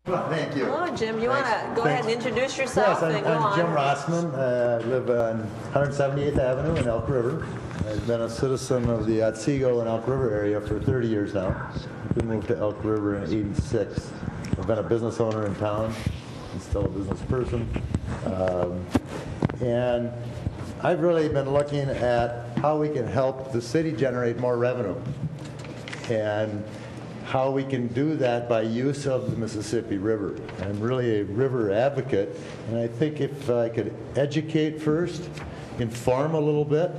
Thank you. Hello, Jim. You want to go ahead and introduce yourself? Yes, I'm Jim Rossman. I live on 178th Avenue in Elk River. I've been a citizen of the Otsego and Elk River area for 30 years now. We moved to Elk River in '86. I've been a business owner in town. I'm still a business person. And I've really been looking at how we can help the city generate more revenue, and how we can do that by use of the Mississippi River. I'm really a river advocate, and I think if I could educate first, inform a little bit,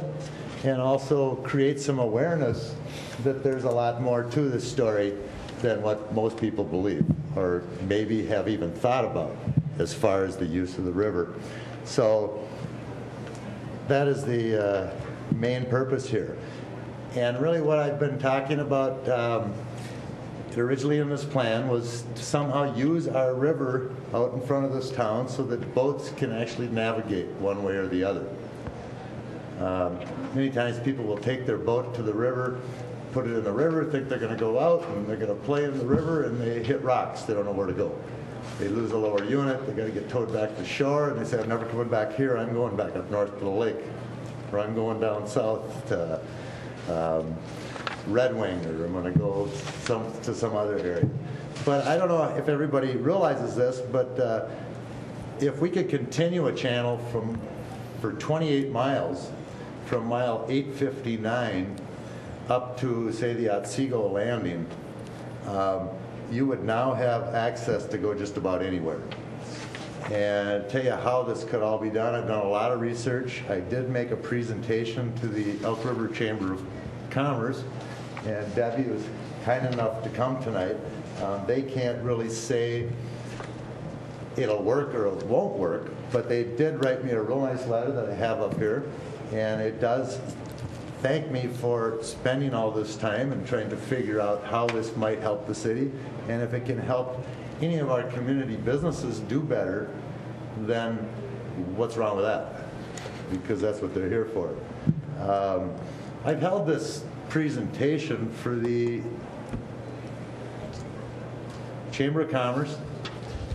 and also create some awareness that there's a lot more to this story than what most people believe, or maybe have even thought about as far as the use of the river. So that is the main purpose here. And really what I've been talking about originally in this plan was to somehow use our river out in front of this town so that boats can actually navigate one way or the other. Many times people will take their boat to the river, put it in the river, think they're going to go out, and they're going to play in the river, and they hit rocks. They don't know where to go. They lose a lower unit, they got to get towed back to shore, and they say, I'm never coming back here, I'm going back up north to the lake, or I'm going down south to Red Wing, or I'm going to go to some other area. But I don't know if everybody realizes this, but if we could continue a channel for 28 miles from mile 859 up to, say, the Otsego Landing, you would now have access to go just about anywhere. And tell you how this could all be done, I've done a lot of research. I did make a presentation to the Elk River Chamber of Commerce, and Debbie was kind enough to come tonight. They can't really say it'll work or it won't work, but they did write me a real nice letter that I have up here, and it does thank me for spending all this time and trying to figure out how this might help the city, and if it can help any of our community businesses do better, then what's wrong with that? Because that's what they're here for. I've held this presentation for the Chamber of Commerce.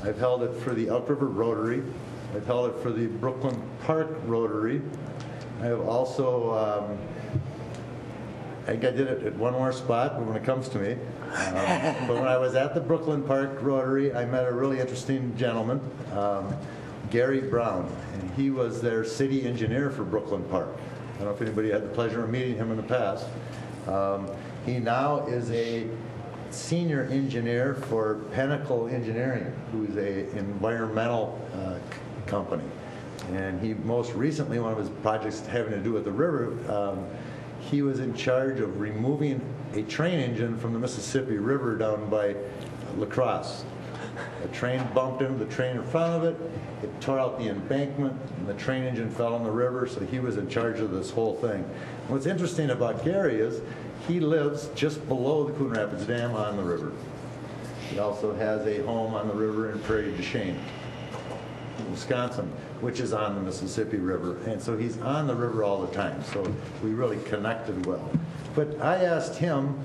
I've held it for the Elk River Rotary. I've held it for the Brooklyn Park Rotary. I have also, I think I did it at one more spot when it comes to me. But when I was at the Brooklyn Park Rotary, I met a really interesting gentleman, Gary Brown, and he was their city engineer for Brooklyn Park. I don't know if anybody had the pleasure of meeting him in the past. He now is a senior engineer for Pinnacle Engineering, who's an environmental company. And he most recently, one of his projects having to do with the river, he was in charge of removing a train engine from the Mississippi River down by La Crosse. A train bumped into the train in front of it, it tore out the embankment, and the train engine fell in the river, so he was in charge of this whole thing. And what's interesting about Gary is he lives just below the Coon Rapids Dam on the river. He also has a home on the river in Prairie du Chien, Wisconsin, which is on the Mississippi River, and so he's on the river all the time, so we really connected well. But I asked him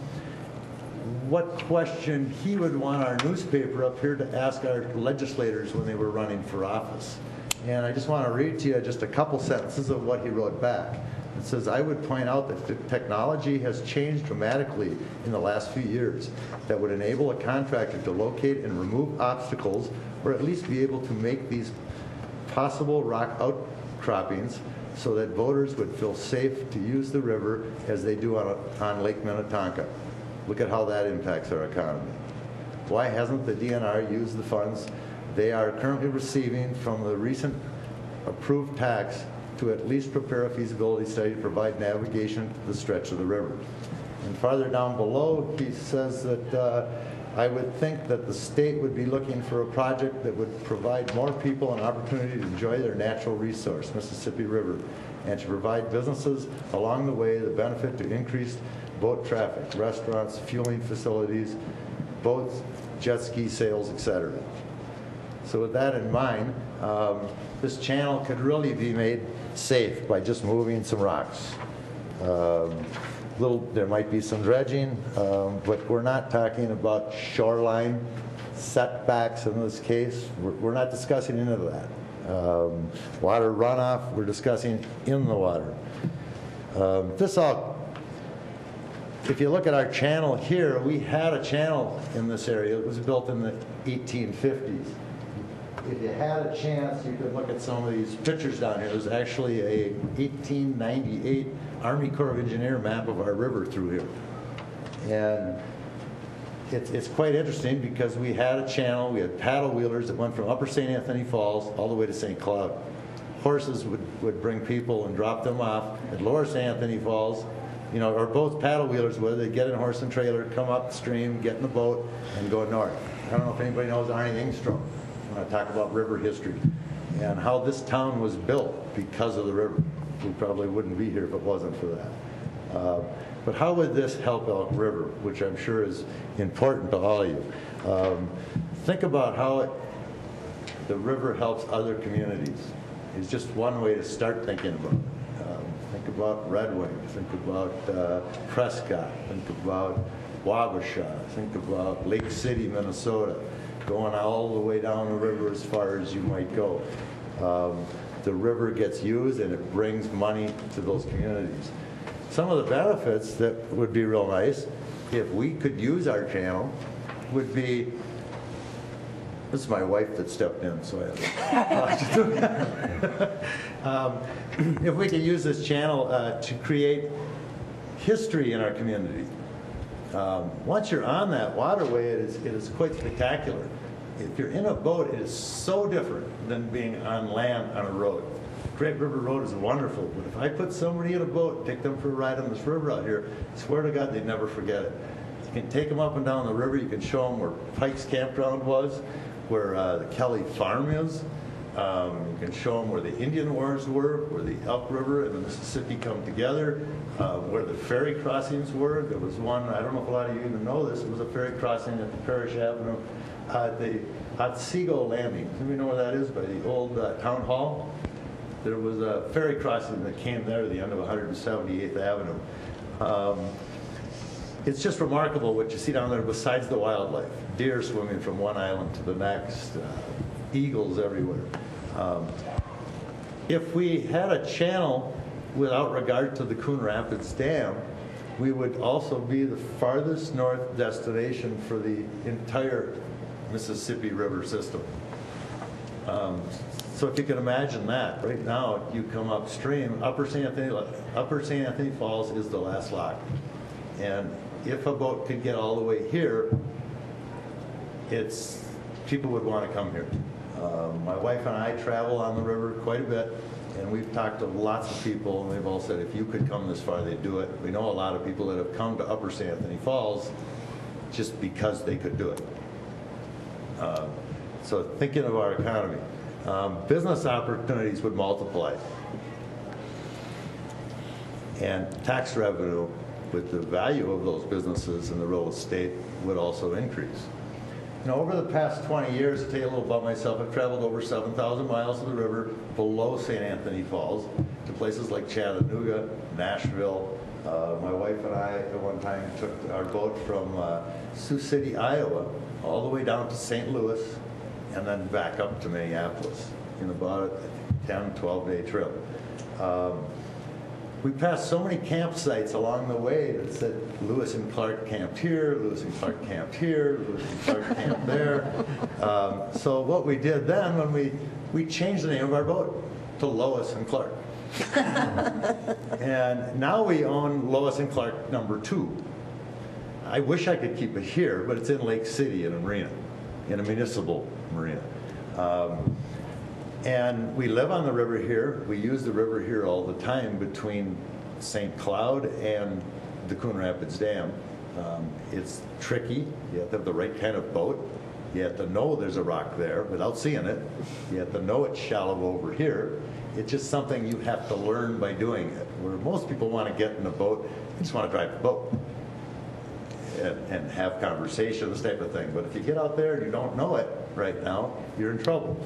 what question he would want our newspaper up here to ask our legislators when they were running for office. And I just want to read to you just a couple sentences of what he wrote back. It says, I would point out that the technology has changed dramatically in the last few years that would enable a contractor to locate and remove obstacles, or at least be able to make these possible rock outcroppings so that voters would feel safe to use the river as they do on Lake Minnetonka. Look at how that impacts our economy. Why hasn't the DNR used the funds they are currently receiving from the recent approved tax to at least prepare a feasibility study to provide navigation to the stretch of the river? And farther down below, he says that I would think that the state would be looking for a project that would provide more people an opportunity to enjoy their natural resource, Mississippi River, and to provide businesses along the way the benefit to increased boat traffic, restaurants, fueling facilities, boats, jet ski sales, etc. So with that in mind, this channel could really be made safe by just moving some rocks. There might be some dredging, but we're not talking about shoreline setbacks in this case. We're not discussing any of that. Water runoff, we're discussing in the water. If you look at our channel here, we had a channel in this area. It was built in the 1850s. If you had a chance, you could look at some of these pictures down here. There's actually a 1898 Army Corps of Engineer map of our river through here. And it's quite interesting because we had a channel, we had paddle wheelers that went from Upper St. Anthony Falls all the way to St. Cloud. Horses would bring people and drop them off at Lower St. Anthony Falls, you know, or both paddle wheelers, where they get in a horse and trailer, come up the stream, get in the boat, and go north. I don't know if anybody knows Arnie Engstrom when I talk about river history and how this town was built because of the river. We probably wouldn't be here if it wasn't for that. But how would this help Elk River, which I'm sure is important to all of you? Think about how the river helps other communities. It's just one way to start thinking about it. Think about Red Wing, think about Prescott, think about Wabasha, think about Lake City, Minnesota, going all the way down the river as far as you might go. The river gets used and it brings money to those communities. Some of the benefits that would be real nice if we could use our channel would be, this is my wife that stepped in, so I if we could use this channel to create history in our community. Once you're on that waterway, it is quite spectacular. If you're in a boat, it is so different than being on land on a road. Great River Road is wonderful, but if I put somebody in a boat and take them for a ride on this river out here, I swear to God, they'd never forget it. You can take them up and down the river. You can show them where Pike's Campground was, where the Kelly Farm is. You can show them where the Indian Wars were, where the Elk River and the Mississippi come together, where the ferry crossings were. There was one, I don't know if a lot of you even know this, it was a ferry crossing at the Parish Avenue at the Otsego Landing. Do you know where that is? By the old town hall? There was a ferry crossing that came there at the end of 178th Avenue. It's just remarkable what you see down there besides the wildlife. Deer swimming from one island to the next, eagles everywhere. If we had a channel without regard to the Coon Rapids Dam, we would also be the farthest north destination for the entire Mississippi River system. So if you can imagine that, right now you come upstream, Upper St. Anthony Falls is the last lock. And if a boat could get all the way here, people would want to come here. My wife and I travel on the river quite a bit, and we've talked to lots of people, and they've all said if you could come this far, they'd do it. We know a lot of people that have come to Upper St. Anthony Falls just because they could do it. So thinking of our economy, business opportunities would multiply. And tax revenue with the value of those businesses and the real estate would also increase. You know, over the past 20 years, to tell you a little about myself, I've traveled over 7,000 miles of the river below St. Anthony Falls to places like Chattanooga, Nashville. My wife and I at one time took our boat from Sioux City, Iowa, all the way down to St. Louis and then back up to Minneapolis in about a 10, 12-day trip. We passed so many campsites along the way that said Lewis and Clark camped here, Lewis and Clark camped here, Lewis and Clark camped there. So what we did then, when we changed the name of our boat to Lois and Clark. And now we own Lois and Clark #2. I wish I could keep it here, but it's in Lake City in a marina, in a municipal marina. And we live on the river here. We use the river here all the time between St. Cloud and the Coon Rapids Dam. It's tricky. You have to have the right kind of boat. You have to know there's a rock there without seeing it. You have to know it's shallow over here. It's just something you have to learn by doing it. Where most people want to get in a boat, they just want to drive the boat and have conversation, this type of thing. But if you get out there and you don't know it right now, you're in trouble.